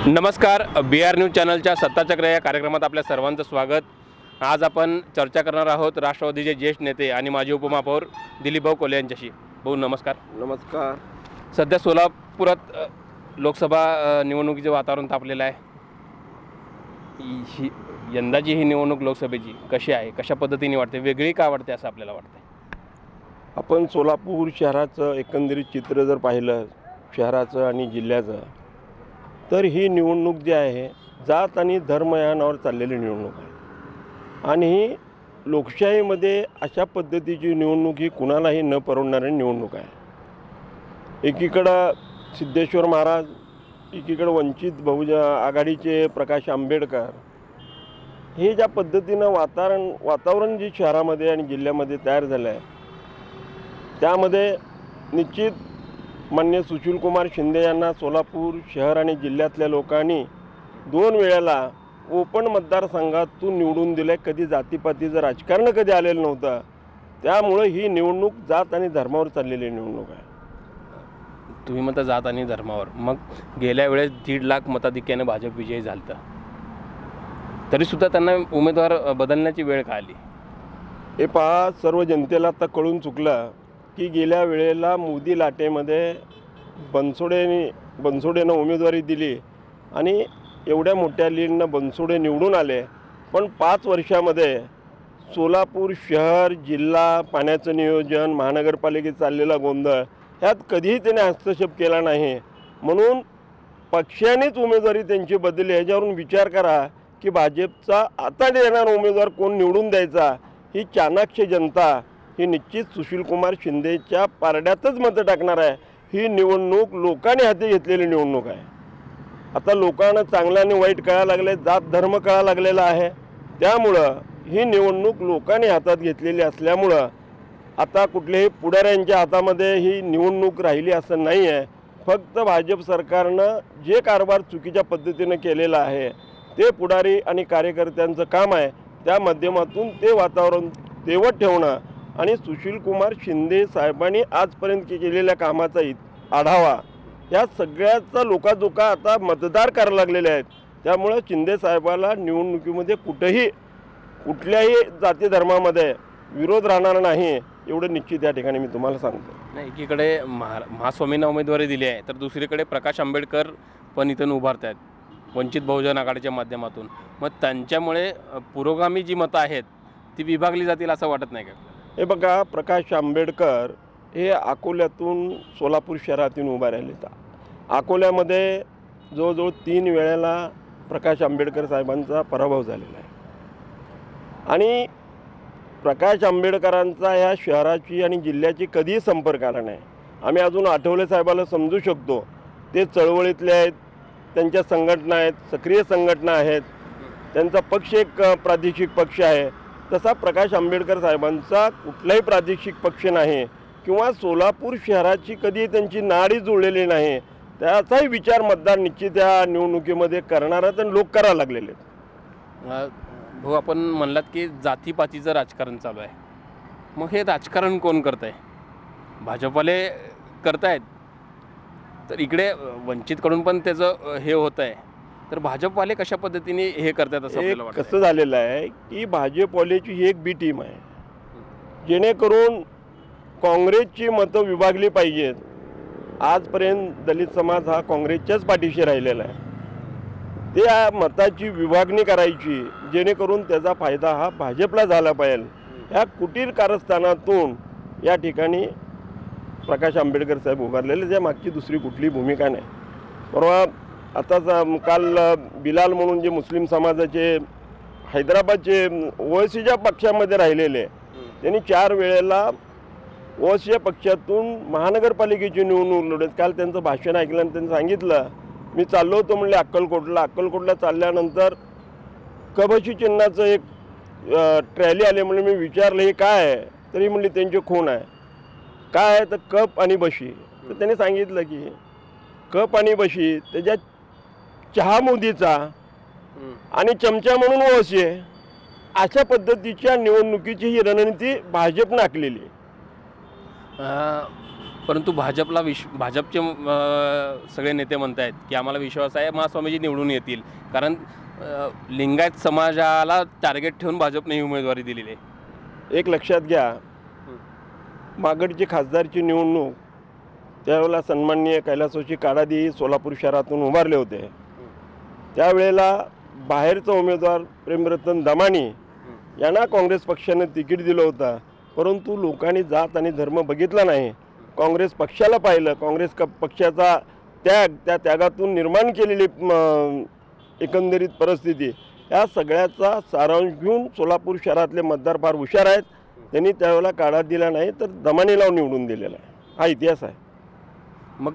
नमस्कार, बी R news चॅनलच्या सत्ताचक्र या कार्यक्रमात आपल्या सर्वांचं स्वागत। आज आपण चर्चा करणार आहोत राष्ट्रवादीचे ज्येष्ठ नेते आणि माजी उपमहापौर दिलीपभाऊ कोल्हे यांच्याशी। भाऊ नमस्कार। नमस्कार। सध्या सोलापुरात लोकसभा निवडणुकीचे वातावरण तापलेलं आहे। यंदाची ही निवडणूक लोकसभेची कशी आहे, कशा पद्धतीने वाटते, वेगळी का वाटते असं आपल्याला वाटतं? आपण सोलापूर शहराचं एकंदरीत चित्र जर पाहिलं शहराचं आणि जिल्ह्याचं, तर ही निवडणूक जी आहे जात आणि धर्म यावर चाललेली निवडणूक आहे। आणि ही लोकशाहीमध्ये अशा पद्धतीची निवडणूक ही कुणालाही न परवडणारी निवडणूक आहे। एकीकडं सिद्धेश्वर महाराज, एकीकडं वंचित बहुजन आघाडीचे प्रकाश आंबेडकर, हे ज्या पद्धतीनं वातावरण जे शहरामध्ये आणि जिल्ह्यामध्ये तयार झालं आहे, त्यामध्ये निश्चित माननीय सुशीलकुमार शिंदे यांना सोलापूर शहर आणि जिल्ह्यातल्या लोकांनी 2 वेळेला ओपन मतदारसंघातून निवडून दिले। कधी जातीपातीचं राजकारण कधी आलेलं नव्हतं। त्यामुळे ही निवडणूक जात आणि धर्मावर चाललेली निवडणूक आहे। तुम्ही म्हणता जात आणि धर्मावर, मग गेल्या वेळेस 1.5 लाख मताधिक्याने भाजप विजयी झालं, तरीसुद्धा त्यांना उमेदवार बदलण्याची वेळ का आली? हे पहा, सर्व जनतेला आता कळून चुकलं की गेल्या वेळेला मोदी लाटेमध्ये बनसोडेनं उमेदवारी दिली आणि एवढ्या मोठ्या लीडनं बनसोडे निवडून आले। पण 5 वर्षामध्ये सोलापूर शहर, जिल्हा, पाण्याचं नियोजन, महानगरपालिकेत चाललेला गोंधळ ह्यात कधीही त्याने हस्तक्षेप केला नाही। म्हणून पक्षानेच उमेदवारी त्यांची बदलली। ह्याच्यावरून विचार करा की भाजपचा आता येणारा उमेदवार कोण निवडून द्यायचा, ही चाणाक्ष जनता ही निश्चित सुशीलकुमार शिंदेच्या पारड्यातच मतं टाकणार आहे। ही निवडणूक लोकांनी हाती घेतलेली निवडणूक आहे। आता लोकांना चांगलं आणि वाईट कळायला लागले, जात धर्म कळायला लागलेला आहे। त्यामुळं ही निवडणूक लोकांनी हातात घेतलेली असल्यामुळं आता कुठल्याही पुढाऱ्यांच्या हातामध्ये ही निवडणूक राहिली असं नाही आहे। फक्त भाजप सरकारनं जे कारभार चुकीच्या पद्धतीनं केलेला आहे ते पुढारी आणि कार्यकर्त्यांचं काम आहे। त्या माध्यमातून ते वातावरण तेवत ठेवणं आणि सुशीलकुमार शिंदे साहेबांनी आजपर्यंत केलेल्या कामाचा आढावा या सगळ्याचा लोकाजोका आता मतदार करायला लागलेले आहेत। त्यामुळे शिंदे साहेबाला निवडणुकीमध्ये कुठल्याही जाती धर्मामध्ये विरोध राहणार नाही, एवढं निश्चित या ठिकाणी मी तुम्हाला सांगतो। नाही, एकीकडे महास्वामींना उमेदवारी दिली आहे, तर दुसरीकडे प्रकाश आंबेडकर पण इथून उभारत आहेत वंचित बहुजन आघाडीच्या माध्यमातून। मग त्यांच्यामुळे पुरोगामी जी मतं आहेत ती विभागली जातील असं वाटत नाही का? हे बघा, प्रकाश आंबेडकर हे अकोल्यातून सोलापूर शहरातून उभा राहिले। अकोल्यामध्ये जवळजवळ 3 वेळेला प्रकाश आंबेडकर साहेबांचा पराभव झालेला आहे। आणि प्रकाश आंबेडकरांचा ह्या शहराची आणि जिल्ह्याची कधीही संपर्क आला नाही। आम्ही अजून आठवले साहेबाला समजू शकतो, ते चळवळीतले आहेत, त्यांच्या संघटना आहेत, सक्रिय संघटना आहेत, त्यांचा पक्ष एक प्रादेशिक पक्ष आहे। तसा प्रकाश आंबेडकर साहेबांचा कुठलाही प्रादेशिक पक्ष नाही किंवा सोलापूर शहराची कधी त्यांची नाडी जुळलेली नाही। त्याचाही विचार मतदार निश्चित या निवडणुकीमध्ये करणारा तर लोक करायला लागलेले आहेत। भाऊ, आपण म्हणलात की जातीपातीचं राजकारण चालू आहे, मग हे राजकारण कोण करत आहे? भाजपवाले करतायत, तर इकडे वंचितकडून पण त्याचं हे होत आहे, तर भाजपवाले कशा पद्धतीने हे करतात असं आपल्याला वाटतं? कसं झालेलं आहे की भाजपवाल्याची ही एक बी टीम आहे, जेणेकरून काँग्रेसची मतं विभागली पाहिजेत। आजपर्यंत दलित समाज हा काँग्रेसच्याच पाठीशी राहिलेला आहे। त्या मताची विभागणी करायची, जेणेकरून त्याचा फायदा हा भाजपला झाला पाहिजे। ह्या कुटीर कारस्थानातून या ठिकाणी प्रकाश आंबेडकर साहेब उभारलेले, त्या मागची दुसरी कुठली भूमिका नाही। परवा आताच काल बिलाल म्हणून जे मुस्लिम समाजाचे हैदराबादचे ओवैसीच्या पक्षामध्ये राहिलेले, त्यांनी 4 वेळेला ओवैसीच्या पक्षातून महानगरपालिकेची निवडणूक लढवत। काल त्यांचं भाषण ऐकलं आणि त्यांनी सांगितलं, मी चाललो होतो म्हणले अक्कलकोटला चालल्यानंतर कबशी चिन्हाचं एक ट्रॅली आले म्हणले। मी विचारलं हे काय आहे, तरी म्हणली त्यांची खूण आहे। काय आहे तर कप आणि बशी। तर त्यांनी सांगितलं की कप आणि बशी त्याच्यात चहा मोदीचा आणि चमचा म्हणून ओवैसी आहे। अशा पद्धतीच्या निवडणुकीची ही रणनीती भाजपनं आखलेली आहे। परंतु भाजपचे सगळे नेते म्हणत आहेत की आम्हाला विश्वास आहे महास्वामीजी निवडून येतील, कारण लिंगायत समाजाला टार्गेट ठेवून भाजपने उमेदवारी दिलेली आहे. एक लक्षात घ्या, मागडची खासदारची निवडणूक त्यावेळेला सन्माननीय कैलासोची काडादी सोलापूर शहरातून उभारले होते. त्यावेळेला बाहेरचा उमेदवार प्रेमरतन दमानी यांना काँग्रेस पक्षाने तिकीट दिलं होतं, परंतु लोकांनी जात आणि धर्म बघितला नाही. काँग्रेस पक्षाला पाहिलं. काँग्रेस पक्षाचा त्याग, त्या त्यागातून निर्माण केलेली एकंदरीत परिस्थिती, या सगळ्याचा सारांश घेऊन सोलापूर शहरातले मतदार फार हुशार आहेत. त्यांनी त्यावेळेला काढा दिला नाही तर दमानीला निवडून दिलेला आहे. हा इतिहास आहे. मग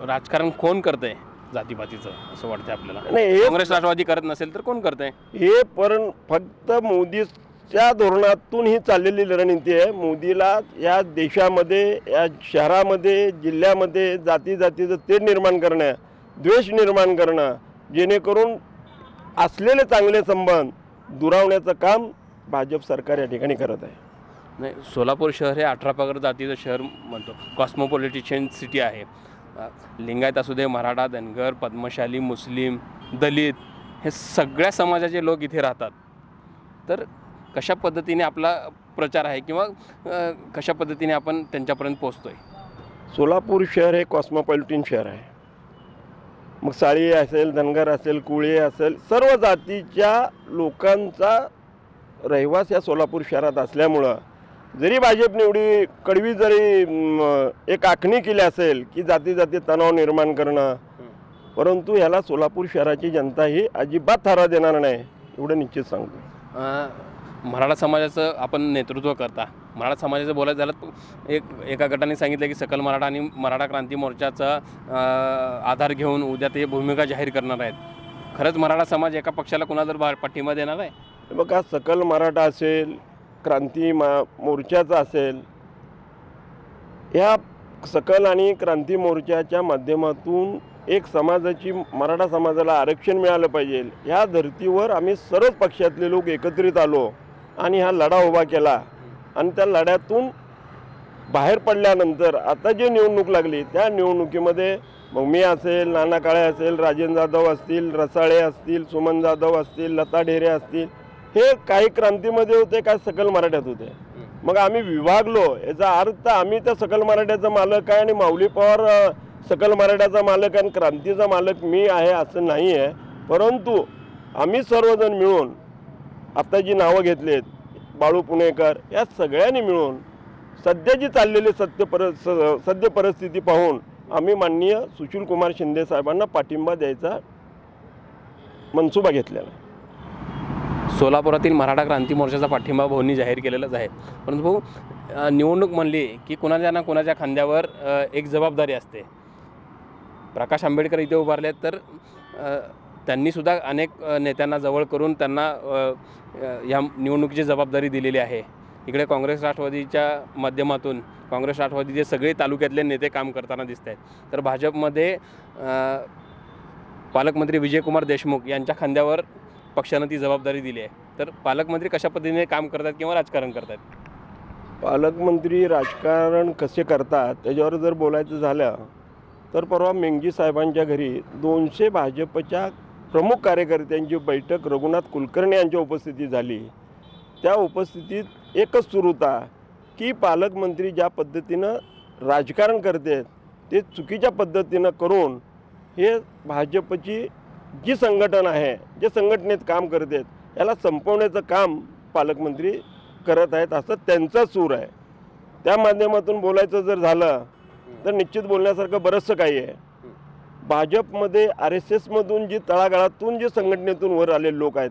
राजकारण कोण करतंय जातीपातीचं असं वाटतंय आपल्याला? नाही, काँग्रेस राष्ट्रवादी करत नसेल तर कोण करतंय? हे पण फक्त मोदीच्या धोरणातून ही चाललेली रणनीती आहे. मोदीला या देशामध्ये, या शहरामध्ये, जिल्ह्यामध्ये जातीचं तेढ निर्माण करणं, द्वेष निर्माण करणं, जेणेकरून असलेले चांगले संबंध दुरावण्याचं काम भाजप सरकार या ठिकाणी करत आहे. नाही, सोलापूर शहर हे 18 पगड जातीचं शहर म्हणतो, कॉस्मोपॉलिटिशियन सिटी आहे. लिंगायत असू दे, मराठा, धनगर, पद्मशाली, मुस्लिम, दलित, हे सगळ्या समाजाचे लोक इथे राहतात. तर कशा पद्धतीने आपला प्रचार आहे किंवा कशा पद्धतीने आपण त्यांच्यापर्यंत पोहोचतोय? सोलापूर शहर हे कॉस्मोपॉलिटिन शहर आहे. मग साळी असेल, धनगर असेल, कुळे असेल, सर्व जातीच्या लोकांचा रहिवास या सोलापूर शहरात असल्यामुळं जरी भाजपने एवढी कडवी जरी एक आखणी केली असेल की जाती तणाव निर्माण करणं, परंतु ह्याला सोलापूर शहराची जनता ही अजिबात थारा देणार नाही, एवढं निश्चित सांगतो. मराठा समाजाचं आपण नेतृत्व करता. मराठा समाजाचं बोलायचं झालं तर एका गटाने सांगितलं की सकल मराठा आणि मराठा क्रांती मोर्चाचा आधार घेऊन उद्या ते भूमिका जाहीर करणार आहेत. खरंच मराठा समाज एका पक्षाला कुणाला जर पाठिंबा देणार आहे? बघा, सकल मराठा असेल, क्रांती मोर्चाचा असेल, ह्या सकल आणि क्रांती मोर्चाच्या माध्यमातून एक समाजाची, मराठा समाजाला आरक्षण मिळालं पाहिजे, ह्या धर्तीवर आम्ही सर्वच पक्षातले लोक एकत्रित आलो आणि हा लढा उभा केला. आणि त्या लढ्यातून बाहेर पडल्यानंतर आता जी निवडणूक लागली त्या निवडणुकीमध्ये मग मी असेल, नाना काळे असेल, राजेंद्र जाधव असतील, रसाळे असतील, सुमन जाधव असतील, लता ढेरे असतील, हे काही क्रांतीमध्ये होते, काही सकल मराठ्यात होते. मग आम्ही विभागलो, याचा अर्थ आम्ही त्या सकल मराठ्याचा मालक आहे आणि माऊली पवार सकल मराठ्याचा मालक आणि क्रांतीचा मालक मी आहे असं नाही आहे. परंतु आम्ही सर्वजण मिळून आता जी नावं घेतलेत, बाळू पुणेकर, या सगळ्यांनी मिळून सध्याची चाललेली सद्य परिस्थिती पाहून आम्ही माननीय सुशीलकुमार शिंदे साहेबांना पाठिंबा द्यायचा मनसुबा घेतलेला. सोलापुरातील मराठा क्रांती मोर्चाचा पाठिंबा भाऊंनी जाहीर केलेलाच आहे. परंतु भाऊ, निवडणूक म्हणली की कुणाच्या ना कुणाच्या खांद्यावर एक जबाबदारी असते. प्रकाश आंबेडकर इथे उभारले तर त्यांनीसुद्धा अनेक नेत्यांना जवळ करून त्यांना या निवडणुकीची जबाबदारी दिलेली आहे. इकडे काँग्रेस राष्ट्रवादीच्या माध्यमातून काँग्रेस राष्ट्रवादीचे सगळे तालुक्यातले नेते काम करताना दिसत आहेत. तर भाजपमध्ये पालकमंत्री विजयकुमार देशमुख यांच्या खांद्यावर पक्षानं ती जबाबदारी दिली आहे. तर पालकमंत्री कशा पद्धतीने काम करतात किंवा राजकारण करतात? पालकमंत्री राजकारण कसे करतात त्याच्यावर जर बोलायचं झालं तर परवा मेंगजी साहेबांच्या घरी 200 भाजपच्या प्रमुख कार्यकर्त्यांची बैठक रघुनाथ कुलकर्णी यांच्या उपस्थितीत झाली. त्या उपस्थितीत एकच सुरू होता की पालकमंत्री ज्या पद्धतीनं राजकारण करतात ते चुकीच्या पद्धतीनं करून हे भाजपची जी संघटन आहे, जे संघटनेत काम करतात, याला संपवण्याचं काम पालकमंत्री करत आहेत असं त्यांचा सूर आहे. त्या माध्यमातून बोलायचं जर झालं तर निश्चित बोलण्यासारखं बरंचसं काही आहे. भाजपमध्ये RSSमधून जी तळागाळातून जे संघटनेतून वर आलेले लोक आहेत,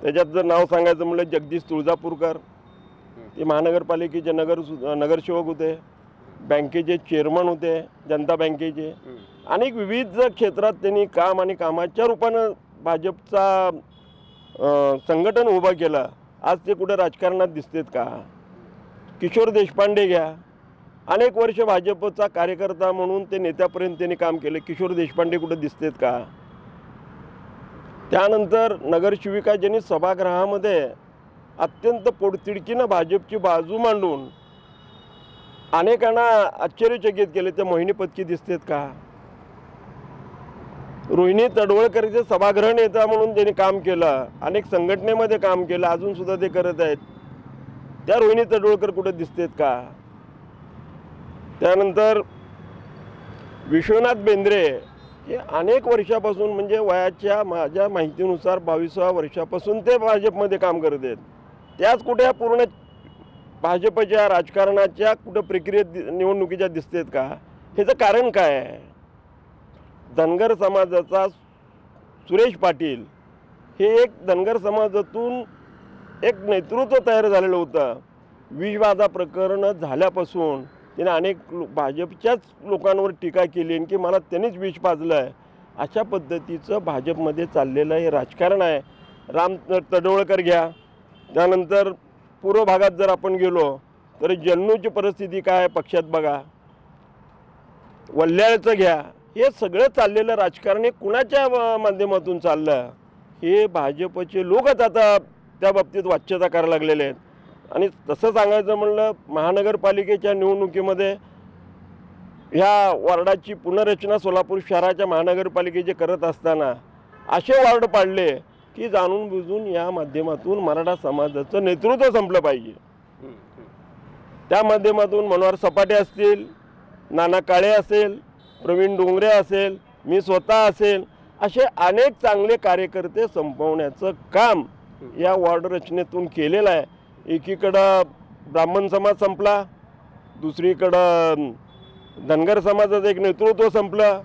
त्याच्यात जर नाव सांगायचं म्हणलं जगदीश तुळजापूरकर, ते महानगरपालिकेचे नगरसेवक होते, बँकेचे चेअरमन होते, जनता बँकेचे, अनेक विविध क्षेत्रात त्यांनी काम आणि कामाच्या रूपानं भाजपचा संघटन उभं केलं. आज ते कुठं राजकारणात दिसतात का? किशोर देशपांडे घ्या, अनेक वर्ष भाजपचा कार्यकर्ता म्हणून ते नेत्यापर्यंत त्यांनी काम केलं. किशोर देशपांडे कुठं दिसतात का? त्यानंतर नगरसेविका ज्यांनी सभागृहामध्ये अत्यंत पोटतिडकीनं भाजपची बाजू मांडून अनेकांना आश्चर्यचकित केले. त्या मोहिनी पत्की दिसतेत का? रोहिणी तडवळकरचे सभागृह नेता म्हणून त्यांनी काम केलं, अनेक संघटनेमध्ये काम केलं, अजूनसुद्धा ते करत आहेत. त्या रोहिणी तडवळकर कुठे दिसतेत का? त्यानंतर विश्वनाथ बेंद्रे हे अनेक वर्षापासून, म्हणजे वयाच्या माझ्या माहितीनुसार 22व्या वर्षापासून ते भाजपमध्ये काम करत आहेत. त्याच कुठे पूर्ण भाजपच्या राजकारणाच्या कुठं प्रक्रियेत निवडणुकीच्या दिसतेत का? ह्याचं कारण काय आहे? धनगर समाजाचा सुरेश पाटील हे एक धनगर समाजातून एक नेतृत्व तयार झालेलं होतं. विषबाधा प्रकरण झाल्यापासून त्याने अनेक भाजपच्याच लोकांवर टीका केली की मला त्यांनीच विष पाजलं आहे. अशा पद्धतीचं भाजपमध्ये चाललेलं हे राजकारण आहे. राम तडवळकर घ्या, त्यानंतर पूर्व भागात जर आपण गेलो तर जन्नूची परिस्थिती काय आहे पक्षात बघा, वल्ल्याळचं घ्या. हे सगळं चाललेलं राजकारण हे कुणाच्या माध्यमातून चाललं? हे भाजपचे लोकच आता त्या बाबतीत वाच्यता करायला लागलेले आहेत. आणि तसं सांगायचं म्हणलं, महानगरपालिकेच्या निवडणुकीमध्ये ह्या वॉर्डाची पुनर्रचना सोलापूर शहराच्या महानगरपालिकेचे करत असताना असे वॉर्ड पाडले की जाणून बुजून या माध्यमातून मराठा समाजाचं नेतृत्व संपलं पाहिजे. त्या माध्यमातून मनोहर सपाटे असतील, नाना काळे असेल, प्रवीण डोंगरे असेल, मी स्वतः असेल, असे अनेक चांगले कार्यकर्ते संपवण्याचं काम या वॉर्ड रचनेतून केलेलं आहे. एकीकडं ब्राह्मण समाज संपला, दुसरीकडं धनगर समाजाचं एक नेतृत्व संपलं,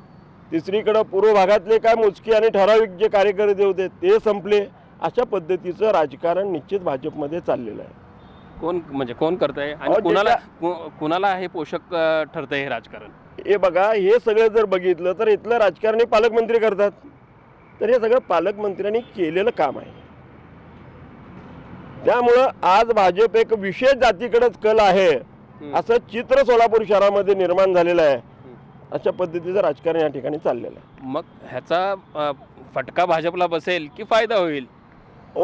तिसरीकडं पूर्व भागातले काय मोजके आणि ठराविक जे कार्यकर्ते होते ते संपले. अशा पद्धतीचं राजकारण निश्चित भाजपमध्ये चाललेलं आहे. कोण करतंय आणि कुणाला हे पोषक ठरतंय हे राजकारण? हे बघा, हे सगळं जर बघितलं तर इथलं राजकारण हे पालकमंत्री करतात. तर हे सगळं पालकमंत्र्यांनी केलेलं काम आहे. त्यामुळं आज भाजप एक विशेष जातीकडेच कल आहे असं चित्र सोलापूर शहरामध्ये निर्माण झालेलं आहे. अशा पद्धतीचं राजकारण या ठिकाणी चाललेलं आहे. मग ह्याचा फटका भाजपला बसेल की फायदा होईल?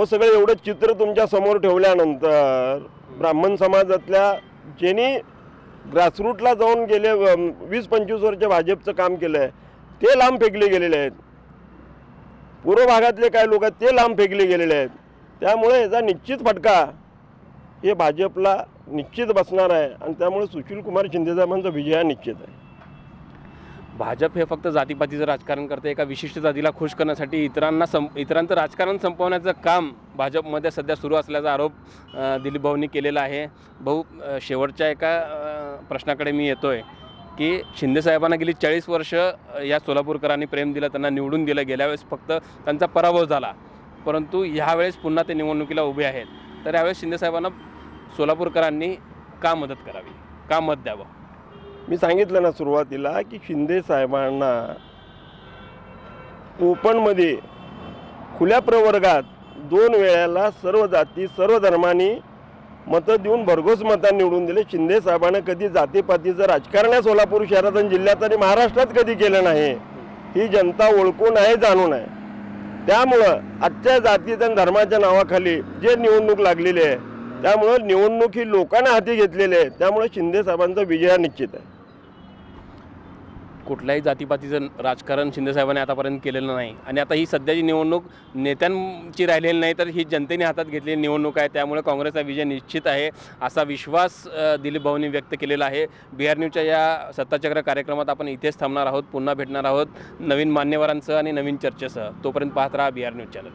सगळं एवढं चित्र तुमच्या समोर ठेवल्यानंतर ब्राह्मण समाजातल्या ज्यांनी ग्रासरूटला जाऊन गेले 20-25 वर्ष भाजपचं काम केलं आहे ते लांब फेकले गेलेले आहेत. पूर्व भागातले काय लोक आहेत ते लांब फेकले गेलेले आहेत. त्यामुळे याचा निश्चित फटका हे भाजपला निश्चित बसणार आहे. आणि त्यामुळे सुशीलकुमार शिंदेसाहेबांचा विजय हा निश्चित आहे. भाजप हे फक्त जातीपातीचं राजकारण करते, एका विशिष्ट जातीला खुश करण्यासाठी इतरांचं राजकारण संपवण्याचं काम भाजपमध्ये सध्या सुरू असल्याचा आरोप दिलीप भाऊंनी केलेला आहे. भाऊ, शेवटच्या एका प्रश्नाकडे मी येतोय की शिंदेसाहेबांना गेली 40 वर्ष या सोलापूरकरांनी प्रेम दिलं, त्यांना निवडून दिलं. गेल्या वेळेस फक्त त्यांचा पराभव झाला, परंतु ह्यावेळेस पुन्हा ते निवडणुकीला उभे आहेत. तर यावेळेस शिंदेसाहेबांना सोलापूरकरांनी का मदत करावी, का मत द्यावं? मी सांगितलं ना सुरुवातीला की शिंदे साहेबांना ओपनमध्ये खुल्या प्रवर्गात 2 वेळेला सर्व जाती सर्व धर्मांनी मतं देऊन भरघोस मतांनी निवडून दिले. शिंदे साहेबांना कधी जातीपातीचं राजकारण या सोलापूर शहरात आणि जिल्ह्यात आणि महाराष्ट्रात कधी केलं नाही. ही जनता ओळखून आहे, जाणून आहे. त्यामुळं आजच्या जातीच्या धर्माच्या नावाखाली जे निवडणूक लागलेली आहे, त्यामुळं निवडणूक ही लोकांना हाती घेतलेली आहे. त्यामुळे शिंदे साहेबांचा विजय निश्चित आहे. कुठल्याही जातीपातीचं राजकारण शिंदेसाहेबांनी आतापर्यंत केलेलं नाही आणि आता ही सध्याची निवडणूक नेत्यांची राहिलेली नाही, तर ही जनतेने हातात घेतलेली निवडणूक आहे. त्यामुळे काँग्रेसचा विजय निश्चित आहे असा विश्वास दिलीप भाऊंनी व्यक्त केलेला आहे. बिहार न्यूजच्या या सत्ताचक्र कार्यक्रमात आपण इथेच थांबणार आहोत. पुन्हा भेटणार आहोत नवीन मान्यवरांसह आणि नवीन चर्चेसह. तोपर्यंत पाहत राहा बिहार न्यूज चॅनल.